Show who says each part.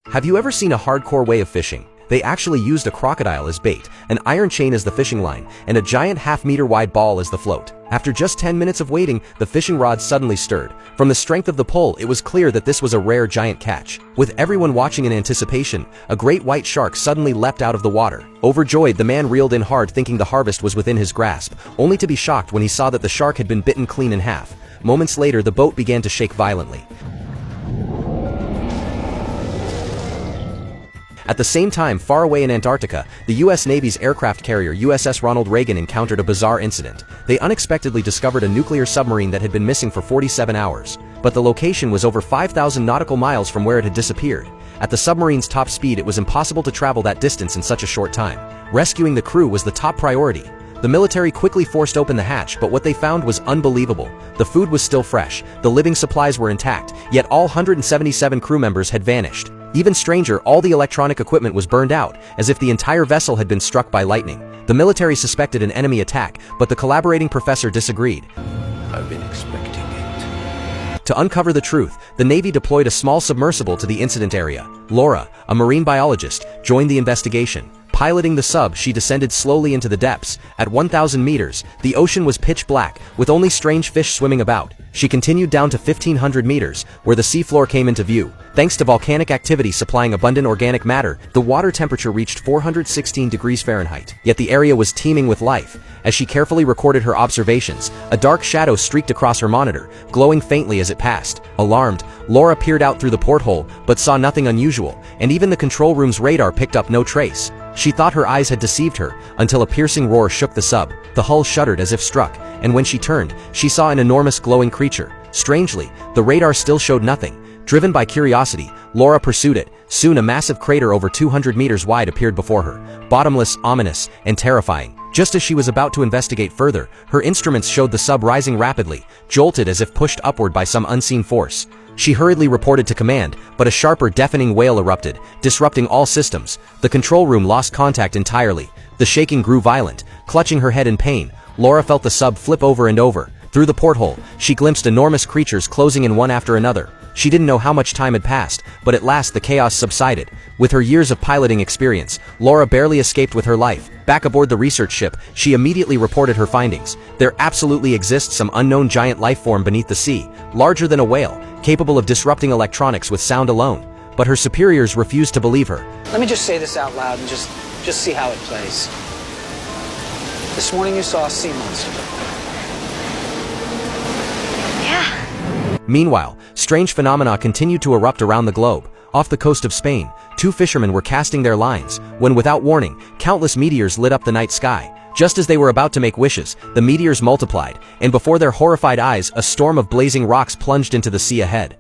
Speaker 1: Have you ever seen a hardcore way of fishing? They actually used a crocodile as bait, an iron chain as the fishing line, and a giant half-meter wide ball as the float. After just 10 minutes of waiting, the fishing rod suddenly stirred. From the strength of the pull, it was clear that this was a rare giant catch. With everyone watching in anticipation, a great white shark suddenly leapt out of the water. Overjoyed, the man reeled in hard, thinking the harvest was within his grasp, only to be shocked when he saw that the shark had been bitten clean in half. Moments later, the boat began to shake violently. At the same time, far away in Antarctica, the U.S. Navy's aircraft carrier USS Ronald Reagan encountered a bizarre incident. They unexpectedly discovered a nuclear submarine that had been missing for 47 hours, but the location was over 5,000 nautical miles from where it had disappeared. At the submarine's top speed, it was impossible to travel that distance in such a short time. Rescuing the crew was the top priority. The military quickly forced open the hatch, but what they found was unbelievable. The food was still fresh, the living supplies were intact, yet all 177 crew members had vanished. Even stranger, all the electronic equipment was burned out, as if the entire vessel had been struck by lightning. The military suspected an enemy attack, but the collaborating professor disagreed.
Speaker 2: I've been expecting it.
Speaker 1: To uncover the truth, the Navy deployed a small submersible to the incident area. Laura, a marine biologist, joined the investigation. Piloting the sub, she descended slowly into the depths. At 1,000 meters, the ocean was pitch black, with only strange fish swimming about. She continued down to 1,500 meters, where the seafloor came into view. Thanks to volcanic activity supplying abundant organic matter, the water temperature reached 416 degrees Fahrenheit. Yet the area was teeming with life. As she carefully recorded her observations, a dark shadow streaked across her monitor, glowing faintly as it passed. Alarmed, Laura peered out through the porthole, but saw nothing unusual, and even the control room's radar picked up no trace. She thought her eyes had deceived her, until a piercing roar shook the sub. The hull shuddered as if struck, and when she turned, she saw an enormous glowing creature. Strangely, the radar still showed nothing. Driven by curiosity, Laura pursued it. Soon a massive crater over 200 meters wide appeared before her, bottomless, ominous, and terrifying. Just as she was about to investigate further, her instruments showed the sub rising rapidly, jolted as if pushed upward by some unseen force. She hurriedly reported to command, but a sharper, deafening wail erupted, disrupting all systems. The control room lost contact entirely. The shaking grew violent. Clutching her head in pain, Laura felt the sub flip over and over. Through the porthole, she glimpsed enormous creatures closing in one after another. She didn't know how much time had passed, but at last the chaos subsided. With her years of piloting experience, Laura barely escaped with her life. Back aboard the research ship, she immediately reported her findings. There absolutely exists some unknown giant life form beneath the sea, larger than a whale, capable of disrupting electronics with sound alone. But her superiors refused to believe her.
Speaker 3: Let me just say this out loud and just see how it plays. This morning you saw a sea monster.
Speaker 4: Yeah.
Speaker 1: Meanwhile, strange phenomena continued to erupt around the globe. Off the coast of Spain, two fishermen were casting their lines, when without warning, countless meteors lit up the night sky. Just as they were about to make wishes, the meteors multiplied, and before their horrified eyes, a storm of blazing rocks plunged into the sea ahead.